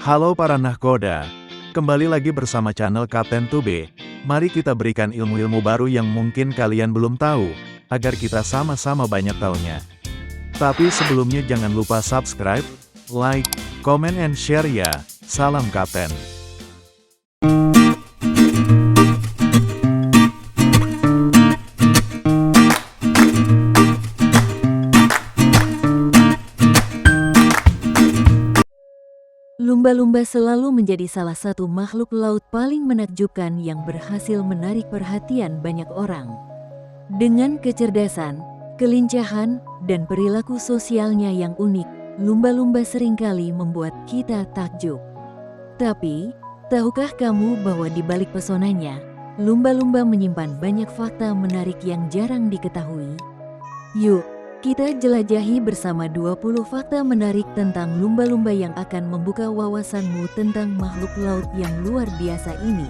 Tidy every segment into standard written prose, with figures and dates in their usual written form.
Halo para nahkoda, kembali lagi bersama channel Kapten 2B. Mari kita berikan ilmu-ilmu baru yang mungkin kalian belum tahu, agar kita sama-sama banyak tahunya. Tapi sebelumnya jangan lupa subscribe, like, comment and share ya. Salam Kapten. Lumba-lumba selalu menjadi salah satu makhluk laut paling menakjubkan yang berhasil menarik perhatian banyak orang. Dengan kecerdasan, kelincahan, dan perilaku sosialnya yang unik, lumba-lumba seringkali membuat kita takjub. Tapi, tahukah kamu bahwa di balik pesonanya, lumba-lumba menyimpan banyak fakta menarik yang jarang diketahui? Yuk, kita jelajahi bersama 20 fakta menarik tentang lumba-lumba yang akan membuka wawasanmu tentang makhluk laut yang luar biasa ini.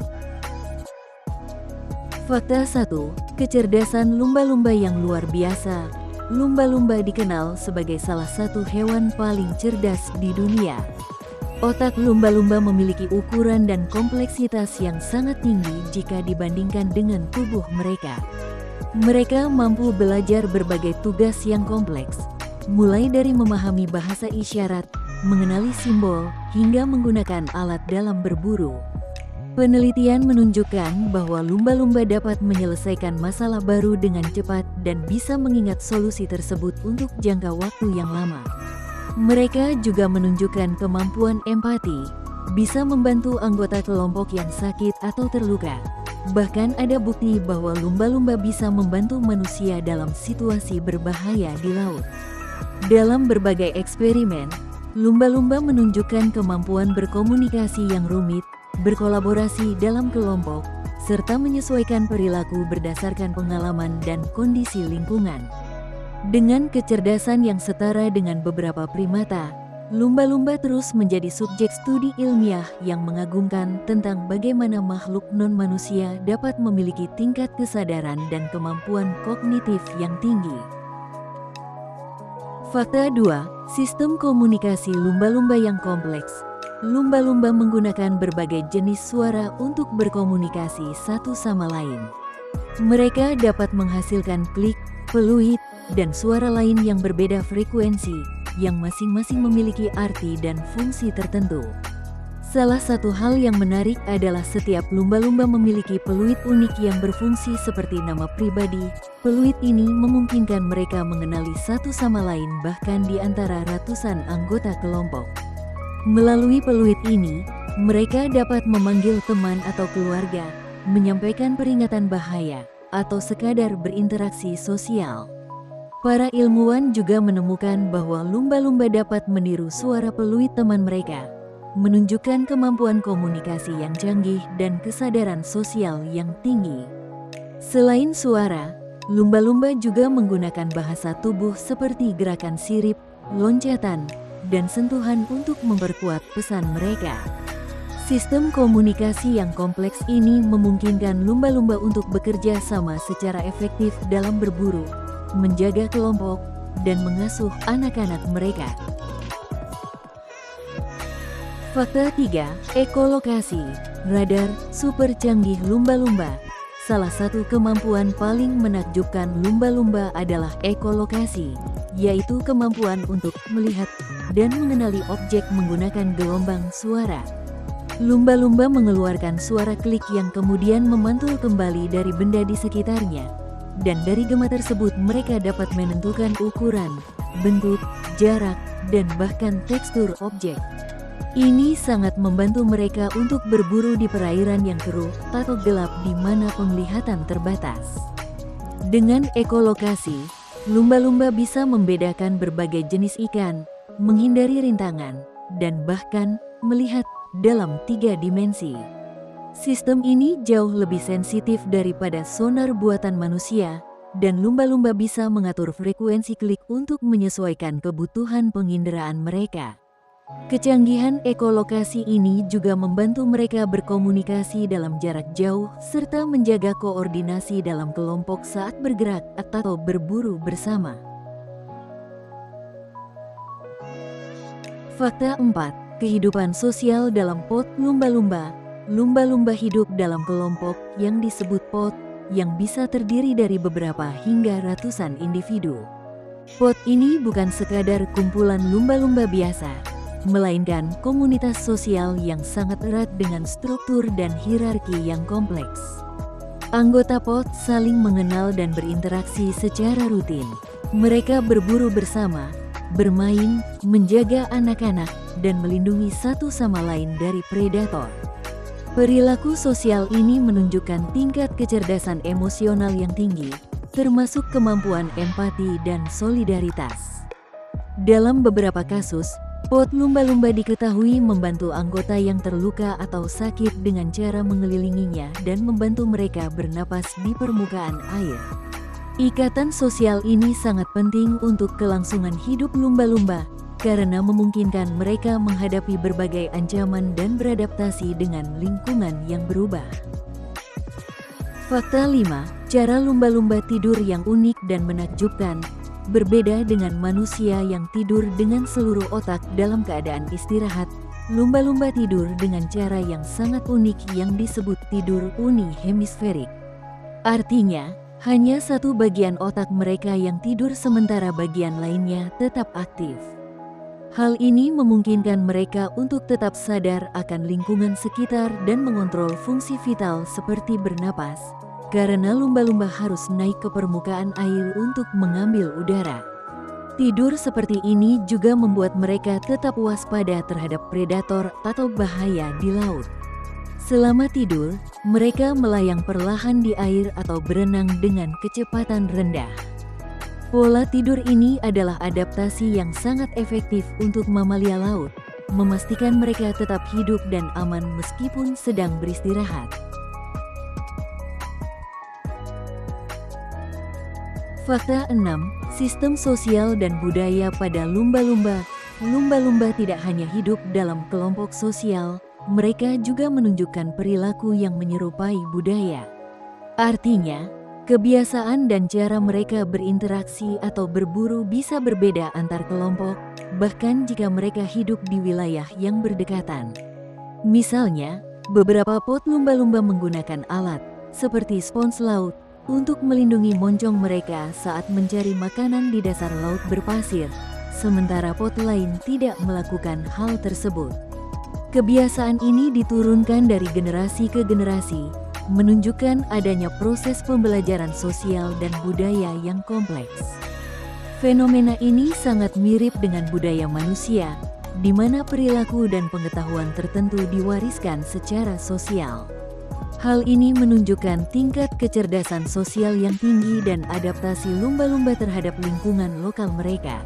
Fakta 1. Kecerdasan lumba-lumba yang luar biasa. Lumba-lumba dikenal sebagai salah satu hewan paling cerdas di dunia. Otak lumba-lumba memiliki ukuran dan kompleksitas yang sangat tinggi jika dibandingkan dengan tubuh mereka. Mereka mampu belajar berbagai tugas yang kompleks, mulai dari memahami bahasa isyarat, mengenali simbol, hingga menggunakan alat dalam berburu. Penelitian menunjukkan bahwa lumba-lumba dapat menyelesaikan masalah baru dengan cepat dan bisa mengingat solusi tersebut untuk jangka waktu yang lama. Mereka juga menunjukkan kemampuan empati, bisa membantu anggota kelompok yang sakit atau terluka. Bahkan ada bukti bahwa lumba-lumba bisa membantu manusia dalam situasi berbahaya di laut. Dalam berbagai eksperimen, lumba-lumba menunjukkan kemampuan berkomunikasi yang rumit, berkolaborasi dalam kelompok, serta menyesuaikan perilaku berdasarkan pengalaman dan kondisi lingkungan. Dengan kecerdasan yang setara dengan beberapa primata, lumba-lumba terus menjadi subjek studi ilmiah yang mengagumkan tentang bagaimana makhluk non-manusia dapat memiliki tingkat kesadaran dan kemampuan kognitif yang tinggi. Fakta 2. Sistem komunikasi lumba-lumba yang kompleks. Lumba-lumba menggunakan berbagai jenis suara untuk berkomunikasi satu sama lain. Mereka dapat menghasilkan klik, peluit, dan suara lain yang berbeda frekuensi, yang masing-masing memiliki arti dan fungsi tertentu. Salah satu hal yang menarik adalah setiap lumba-lumba memiliki peluit unik yang berfungsi seperti nama pribadi. Peluit ini memungkinkan mereka mengenali satu sama lain bahkan di antara ratusan anggota kelompok. Melalui peluit ini, mereka dapat memanggil teman atau keluarga, menyampaikan peringatan bahaya, atau sekadar berinteraksi sosial. Para ilmuwan juga menemukan bahwa lumba-lumba dapat meniru suara peluit teman mereka, menunjukkan kemampuan komunikasi yang canggih dan kesadaran sosial yang tinggi. Selain suara, lumba-lumba juga menggunakan bahasa tubuh seperti gerakan sirip, loncatan, dan sentuhan untuk memperkuat pesan mereka. Sistem komunikasi yang kompleks ini memungkinkan lumba-lumba untuk bekerja sama secara efektif dalam berburu, menjaga kelompok, dan mengasuh anak-anak mereka. Fakta 3. Ekolokasi. Radar super canggih lumba-lumba. Salah satu kemampuan paling menakjubkan lumba-lumba adalah ekolokasi, yaitu kemampuan untuk melihat dan mengenali objek menggunakan gelombang suara. Lumba-lumba mengeluarkan suara klik yang kemudian memantul kembali dari benda di sekitarnya. Dan dari gema tersebut mereka dapat menentukan ukuran, bentuk, jarak, dan bahkan tekstur objek. Ini sangat membantu mereka untuk berburu di perairan yang keruh atau gelap di mana penglihatan terbatas. Dengan ekolokasi, lumba-lumba bisa membedakan berbagai jenis ikan, menghindari rintangan, dan bahkan melihat dalam 3 dimensi. Sistem ini jauh lebih sensitif daripada sonar buatan manusia, dan lumba-lumba bisa mengatur frekuensi klik untuk menyesuaikan kebutuhan penginderaan mereka. Kecanggihan ekolokasi ini juga membantu mereka berkomunikasi dalam jarak jauh serta menjaga koordinasi dalam kelompok saat bergerak atau berburu bersama. Fakta 4. Kehidupan sosial dalam pot lumba-lumba. Lumba-lumba hidup dalam kelompok yang disebut pot, yang bisa terdiri dari beberapa hingga ratusan individu. Pot ini bukan sekadar kumpulan lumba-lumba biasa, melainkan komunitas sosial yang sangat erat dengan struktur dan hierarki yang kompleks. Anggota pot saling mengenal dan berinteraksi secara rutin. Mereka berburu bersama, bermain, menjaga anak-anak, dan melindungi satu sama lain dari predator. Perilaku sosial ini menunjukkan tingkat kecerdasan emosional yang tinggi, termasuk kemampuan empati dan solidaritas. Dalam beberapa kasus, pot lumba-lumba diketahui membantu anggota yang terluka atau sakit dengan cara mengelilinginya dan membantu mereka bernapas di permukaan air. Ikatan sosial ini sangat penting untuk kelangsungan hidup lumba-lumba karena memungkinkan mereka menghadapi berbagai ancaman dan beradaptasi dengan lingkungan yang berubah. Fakta 5. Cara lumba-lumba tidur yang unik dan menakjubkan. Berbeda dengan manusia yang tidur dengan seluruh otak dalam keadaan istirahat, lumba-lumba tidur dengan cara yang sangat unik yang disebut tidur unihemisferik. Artinya, hanya satu bagian otak mereka yang tidur sementara bagian lainnya tetap aktif. Hal ini memungkinkan mereka untuk tetap sadar akan lingkungan sekitar dan mengontrol fungsi vital seperti bernapas, karena lumba-lumba harus naik ke permukaan air untuk mengambil udara. Tidur seperti ini juga membuat mereka tetap waspada terhadap predator atau bahaya di laut. Selama tidur, mereka melayang perlahan di air atau berenang dengan kecepatan rendah. Pola tidur ini adalah adaptasi yang sangat efektif untuk mamalia laut, memastikan mereka tetap hidup dan aman meskipun sedang beristirahat. Fakta 6. Sistem sosial dan budaya pada lumba-lumba. Lumba-lumba tidak hanya hidup dalam kelompok sosial, mereka juga menunjukkan perilaku yang menyerupai budaya. Artinya, kebiasaan dan cara mereka berinteraksi atau berburu bisa berbeda antar kelompok, bahkan jika mereka hidup di wilayah yang berdekatan. Misalnya, beberapa pot lumba-lumba menggunakan alat, seperti spons laut, untuk melindungi moncong mereka saat mencari makanan di dasar laut berpasir, sementara pot lain tidak melakukan hal tersebut. Kebiasaan ini diturunkan dari generasi ke generasi, menunjukkan adanya proses pembelajaran sosial dan budaya yang kompleks. Fenomena ini sangat mirip dengan budaya manusia, di mana perilaku dan pengetahuan tertentu diwariskan secara sosial. Hal ini menunjukkan tingkat kecerdasan sosial yang tinggi dan adaptasi lumba-lumba terhadap lingkungan lokal mereka.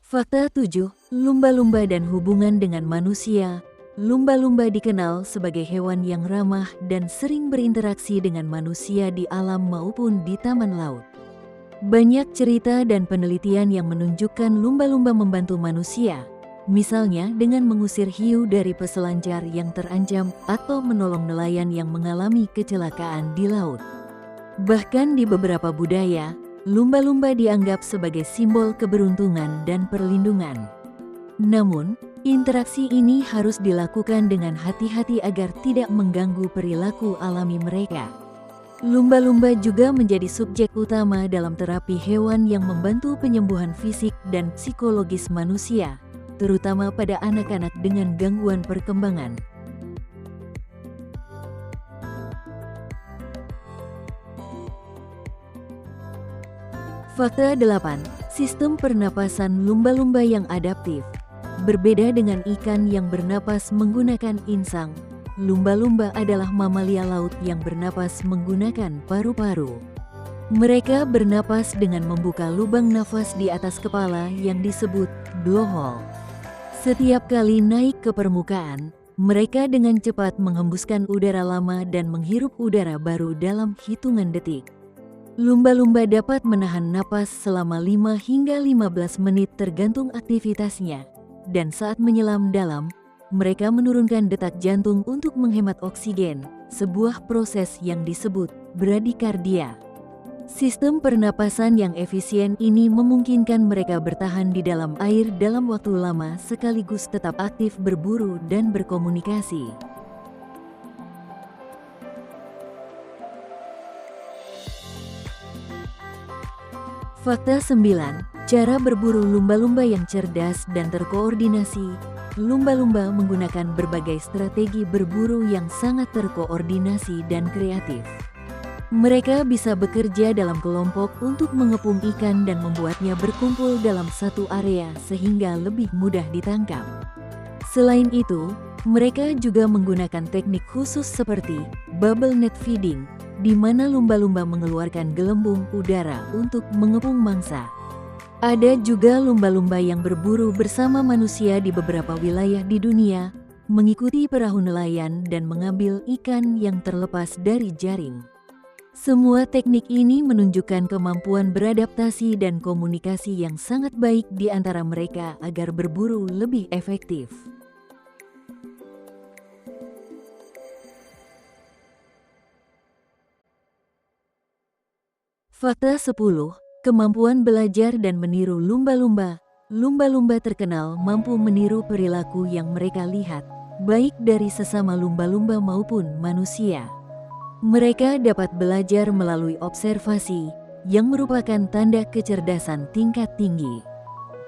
Fakta 7. Lumba-lumba dan hubungan dengan manusia. Lumba-lumba dikenal sebagai hewan yang ramah dan sering berinteraksi dengan manusia di alam maupun di taman laut. Banyak cerita dan penelitian yang menunjukkan lumba-lumba membantu manusia, misalnya dengan mengusir hiu dari peselancar yang terancam atau menolong nelayan yang mengalami kecelakaan di laut. Bahkan di beberapa budaya, lumba-lumba dianggap sebagai simbol keberuntungan dan perlindungan. Namun, interaksi ini harus dilakukan dengan hati-hati agar tidak mengganggu perilaku alami mereka. Lumba-lumba juga menjadi subjek utama dalam terapi hewan yang membantu penyembuhan fisik dan psikologis manusia, terutama pada anak-anak dengan gangguan perkembangan. Fakta 8. Sistem pernapasan lumba-lumba yang adaptif. Berbeda dengan ikan yang bernapas menggunakan insang, lumba-lumba adalah mamalia laut yang bernapas menggunakan paru-paru. Mereka bernapas dengan membuka lubang nafas di atas kepala yang disebut blowhole. Setiap kali naik ke permukaan, mereka dengan cepat menghembuskan udara lama dan menghirup udara baru dalam hitungan detik. Lumba-lumba dapat menahan napas selama 5 hingga 15 menit tergantung aktivitasnya, dan saat menyelam dalam, mereka menurunkan detak jantung untuk menghemat oksigen, sebuah proses yang disebut bradikardia. Sistem pernapasan yang efisien ini memungkinkan mereka bertahan di dalam air dalam waktu lama sekaligus tetap aktif berburu dan berkomunikasi. Fakta 9. Cara berburu lumba-lumba yang cerdas dan terkoordinasi. Lumba-lumba menggunakan berbagai strategi berburu yang sangat terkoordinasi dan kreatif. Mereka bisa bekerja dalam kelompok untuk mengepung ikan dan membuatnya berkumpul dalam satu area sehingga lebih mudah ditangkap. Selain itu, mereka juga menggunakan teknik khusus seperti bubble net feeding, di mana lumba-lumba mengeluarkan gelembung udara untuk mengepung mangsa. Ada juga lumba-lumba yang berburu bersama manusia di beberapa wilayah di dunia, mengikuti perahu nelayan dan mengambil ikan yang terlepas dari jaring. Semua teknik ini menunjukkan kemampuan beradaptasi dan komunikasi yang sangat baik di antara mereka agar berburu lebih efektif. Fakta 10. Kemampuan belajar dan meniru lumba-lumba. Lumba-lumba terkenal mampu meniru perilaku yang mereka lihat, baik dari sesama lumba-lumba maupun manusia. Mereka dapat belajar melalui observasi, yang merupakan tanda kecerdasan tingkat tinggi.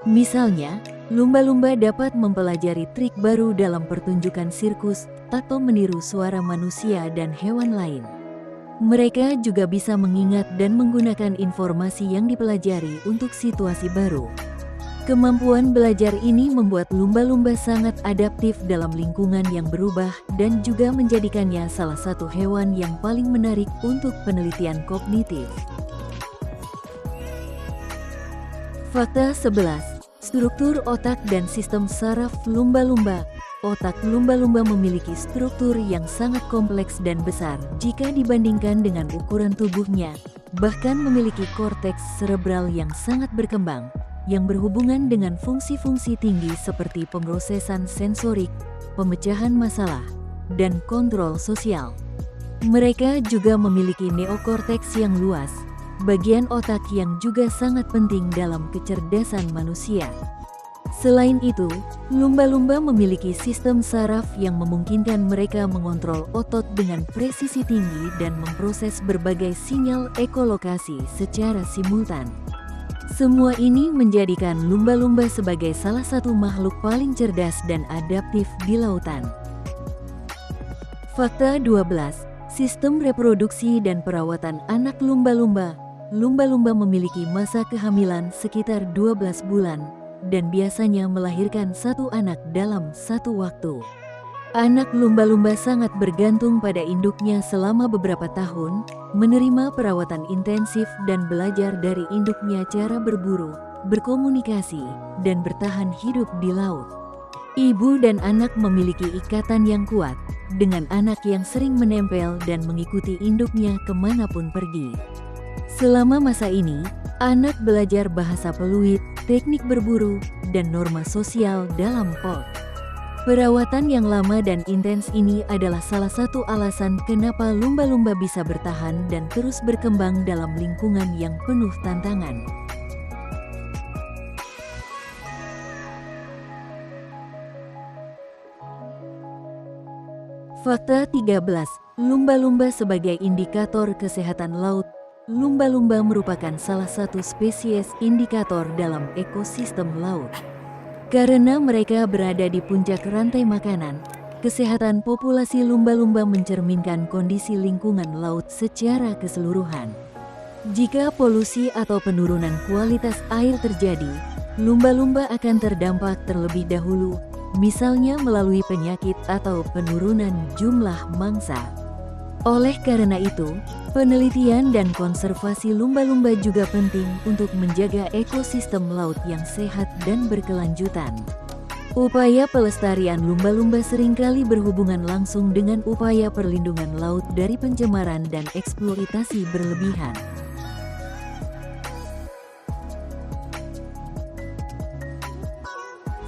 Misalnya, lumba-lumba dapat mempelajari trik baru dalam pertunjukan sirkus atau meniru suara manusia dan hewan lain. Mereka juga bisa mengingat dan menggunakan informasi yang dipelajari untuk situasi baru. Kemampuan belajar ini membuat lumba-lumba sangat adaptif dalam lingkungan yang berubah dan juga menjadikannya salah satu hewan yang paling menarik untuk penelitian kognitif. Fakta 11. Struktur otak dan sistem saraf lumba-lumba. Otak lumba-lumba memiliki struktur yang sangat kompleks dan besar jika dibandingkan dengan ukuran tubuhnya, bahkan memiliki korteks serebral yang sangat berkembang, yang berhubungan dengan fungsi-fungsi tinggi seperti pemrosesan sensorik, pemecahan masalah, dan kontrol sosial. Mereka juga memiliki neokorteks yang luas, bagian otak yang juga sangat penting dalam kecerdasan manusia. Selain itu, lumba-lumba memiliki sistem saraf yang memungkinkan mereka mengontrol otot dengan presisi tinggi dan memproses berbagai sinyal ekolokasi secara simultan. Semua ini menjadikan lumba-lumba sebagai salah satu makhluk paling cerdas dan adaptif di lautan. Fakta 12. Sistem reproduksi dan perawatan anak lumba-lumba. Lumba-lumba memiliki masa kehamilan sekitar 12 bulan dan biasanya melahirkan satu anak dalam satu waktu. Anak lumba-lumba sangat bergantung pada induknya selama beberapa tahun, menerima perawatan intensif dan belajar dari induknya cara berburu, berkomunikasi, dan bertahan hidup di laut. Ibu dan anak memiliki ikatan yang kuat, dengan anak yang sering menempel dan mengikuti induknya kemanapun pergi. Selama masa ini, anak belajar bahasa peluit, teknik berburu, dan norma sosial dalam pot. Perawatan yang lama dan intens ini adalah salah satu alasan kenapa lumba-lumba bisa bertahan dan terus berkembang dalam lingkungan yang penuh tantangan. Fakta 13. Lumba-lumba sebagai indikator kesehatan laut. Lumba-lumba merupakan salah satu spesies indikator dalam ekosistem laut. Karena mereka berada di puncak rantai makanan, kesehatan populasi lumba-lumba mencerminkan kondisi lingkungan laut secara keseluruhan. Jika polusi atau penurunan kualitas air terjadi, lumba-lumba akan terdampak terlebih dahulu, misalnya melalui penyakit atau penurunan jumlah mangsa. Oleh karena itu, penelitian dan konservasi lumba-lumba juga penting untuk menjaga ekosistem laut yang sehat dan berkelanjutan. Upaya pelestarian lumba-lumba seringkali berhubungan langsung dengan upaya perlindungan laut dari pencemaran dan eksploitasi berlebihan.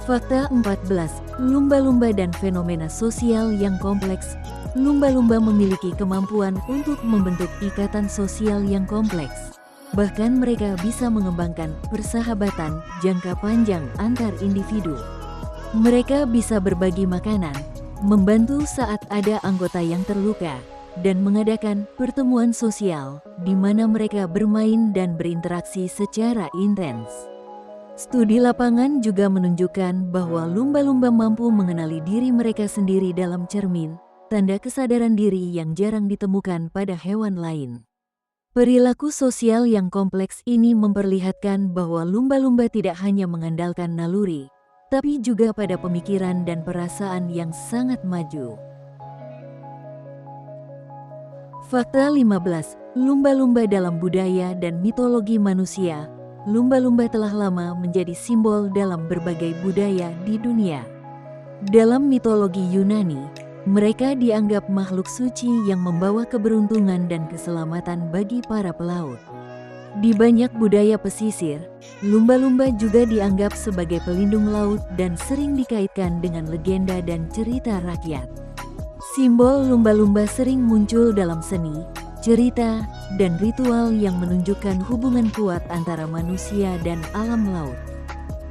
Fakta 14. Lumba-lumba dan fenomena sosial yang kompleks. Lumba-lumba memiliki kemampuan untuk membentuk ikatan sosial yang kompleks. Bahkan mereka bisa mengembangkan persahabatan jangka panjang antar individu. Mereka bisa berbagi makanan, membantu saat ada anggota yang terluka, dan mengadakan pertemuan sosial di mana mereka bermain dan berinteraksi secara intens. Studi lapangan juga menunjukkan bahwa lumba-lumba mampu mengenali diri mereka sendiri dalam cermin, tanda kesadaran diri yang jarang ditemukan pada hewan lain. Perilaku sosial yang kompleks ini memperlihatkan bahwa lumba-lumba tidak hanya mengandalkan naluri, tapi juga pada pemikiran dan perasaan yang sangat maju. Fakta 15. Lumba-lumba dalam budaya dan mitologi manusia. Lumba-lumba telah lama menjadi simbol dalam berbagai budaya di dunia. Dalam mitologi Yunani, mereka dianggap makhluk suci yang membawa keberuntungan dan keselamatan bagi para pelaut. Di banyak budaya pesisir, lumba-lumba juga dianggap sebagai pelindung laut dan sering dikaitkan dengan legenda dan cerita rakyat. Simbol lumba-lumba sering muncul dalam seni, cerita, dan ritual yang menunjukkan hubungan kuat antara manusia dan alam laut.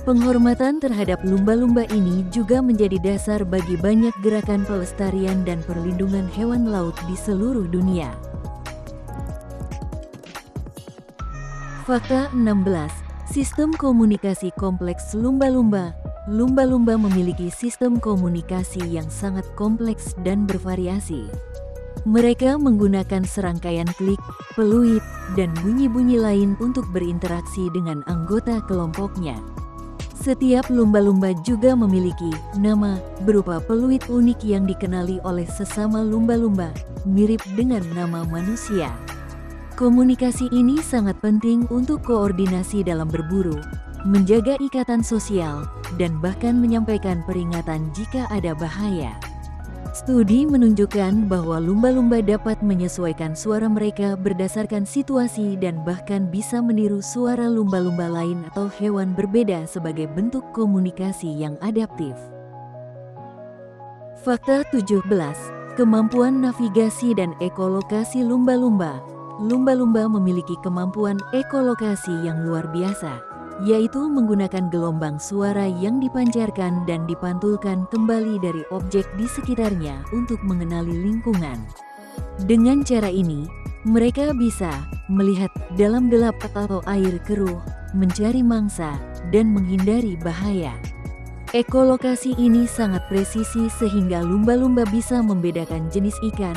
Penghormatan terhadap lumba-lumba ini juga menjadi dasar bagi banyak gerakan pelestarian dan perlindungan hewan laut di seluruh dunia. Fakta 16. Sistem komunikasi kompleks lumba-lumba. Lumba-lumba memiliki sistem komunikasi yang sangat kompleks dan bervariasi. Mereka menggunakan serangkaian klik, peluit, dan bunyi-bunyi lain untuk berinteraksi dengan anggota kelompoknya. Setiap lumba-lumba juga memiliki nama berupa peluit unik yang dikenali oleh sesama lumba-lumba, mirip dengan nama manusia. Komunikasi ini sangat penting untuk koordinasi dalam berburu, menjaga ikatan sosial, dan bahkan menyampaikan peringatan jika ada bahaya. Studi menunjukkan bahwa lumba-lumba dapat menyesuaikan suara mereka berdasarkan situasi dan bahkan bisa meniru suara lumba-lumba lain atau hewan berbeda sebagai bentuk komunikasi yang adaptif. Fakta 17. Kemampuan navigasi dan ekolokasi lumba-lumba. Lumba-lumba memiliki kemampuan ekolokasi yang luar biasa, yaitu menggunakan gelombang suara yang dipancarkan dan dipantulkan kembali dari objek di sekitarnya untuk mengenali lingkungan. Dengan cara ini, mereka bisa melihat dalam gelap atau air keruh, mencari mangsa, dan menghindari bahaya. Ekolokasi ini sangat presisi sehingga lumba-lumba bisa membedakan jenis ikan,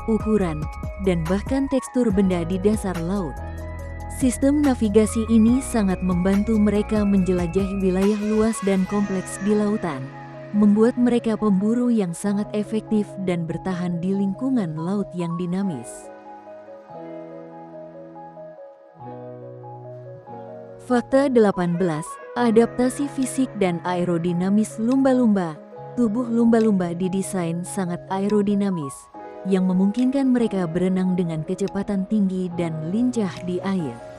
ukuran, dan bahkan tekstur benda di dasar laut. Sistem navigasi ini sangat membantu mereka menjelajahi wilayah luas dan kompleks di lautan, membuat mereka pemburu yang sangat efektif dan bertahan di lingkungan laut yang dinamis. Fakta 18. Adaptasi fisik dan aerodinamis lumba-lumba. Tubuh lumba-lumba didesain sangat aerodinamis, yang memungkinkan mereka berenang dengan kecepatan tinggi dan lincah di air.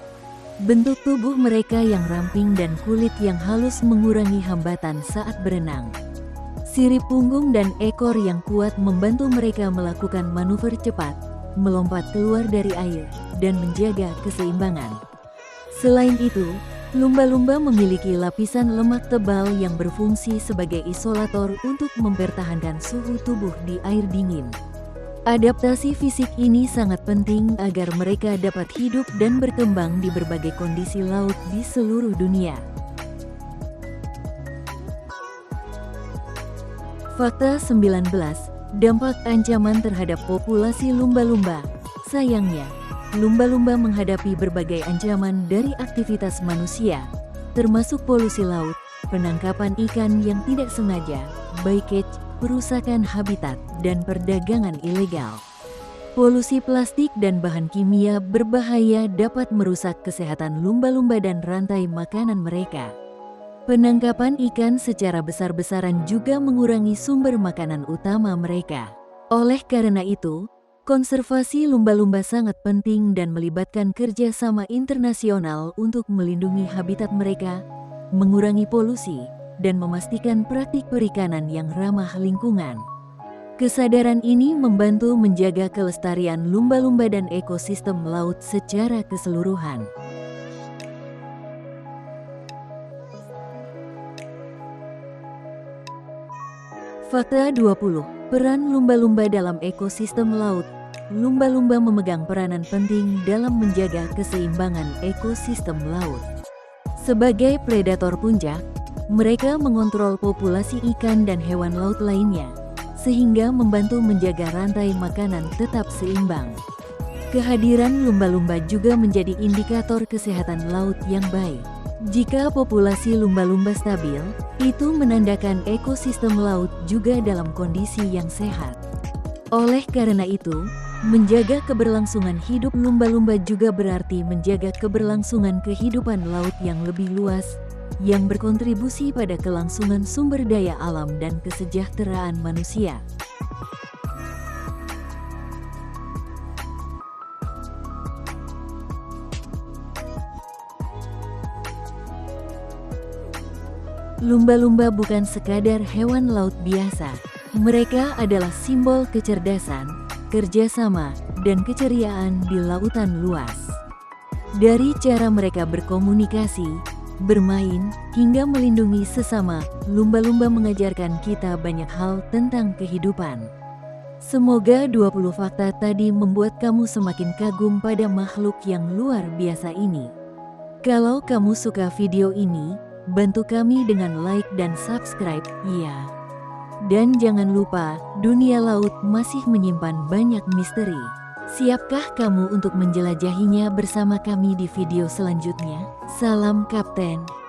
Bentuk tubuh mereka yang ramping dan kulit yang halus mengurangi hambatan saat berenang. Sirip punggung dan ekor yang kuat membantu mereka melakukan manuver cepat, melompat keluar dari air, dan menjaga keseimbangan. Selain itu, lumba-lumba memiliki lapisan lemak tebal yang berfungsi sebagai isolator untuk mempertahankan suhu tubuh di air dingin. Adaptasi fisik ini sangat penting agar mereka dapat hidup dan berkembang di berbagai kondisi laut di seluruh dunia. Fakta 19. Dampak ancaman terhadap populasi lumba-lumba. Sayangnya, lumba-lumba menghadapi berbagai ancaman dari aktivitas manusia, termasuk polusi laut, penangkapan ikan yang tidak sengaja, bycatch, perusakan habitat, dan perdagangan ilegal. Polusi plastik dan bahan kimia berbahaya dapat merusak kesehatan lumba-lumba dan rantai makanan mereka. Penangkapan ikan secara besar-besaran juga mengurangi sumber makanan utama mereka. Oleh karena itu, konservasi lumba-lumba sangat penting dan melibatkan kerjasama internasional untuk melindungi habitat mereka, mengurangi polusi, dan memastikan praktik perikanan yang ramah lingkungan. Kesadaran ini membantu menjaga kelestarian lumba-lumba dan ekosistem laut secara keseluruhan. Fakta 20. Peran lumba-lumba dalam ekosistem laut. Lumba-lumba memegang peranan penting dalam menjaga keseimbangan ekosistem laut. Sebagai predator puncak, mereka mengontrol populasi ikan dan hewan laut lainnya, sehingga membantu menjaga rantai makanan tetap seimbang. Kehadiran lumba-lumba juga menjadi indikator kesehatan laut yang baik. Jika populasi lumba-lumba stabil, itu menandakan ekosistem laut juga dalam kondisi yang sehat. Oleh karena itu, menjaga keberlangsungan hidup lumba-lumba juga berarti menjaga keberlangsungan kehidupan laut yang lebih luas, yang berkontribusi pada kelangsungan sumber daya alam dan kesejahteraan manusia. Lumba-lumba bukan sekadar hewan laut biasa. Mereka adalah simbol kecerdasan, kerjasama, dan keceriaan di lautan luas. Dari cara mereka berkomunikasi, bermain, hingga melindungi sesama, lumba-lumba mengajarkan kita banyak hal tentang kehidupan. Semoga 20 fakta tadi membuat kamu semakin kagum pada makhluk yang luar biasa ini. Kalau kamu suka video ini, bantu kami dengan like dan subscribe, ya. Dan jangan lupa, dunia laut masih menyimpan banyak misteri. Siapkah kamu untuk menjelajahinya bersama kami di video selanjutnya? Salam Kapten.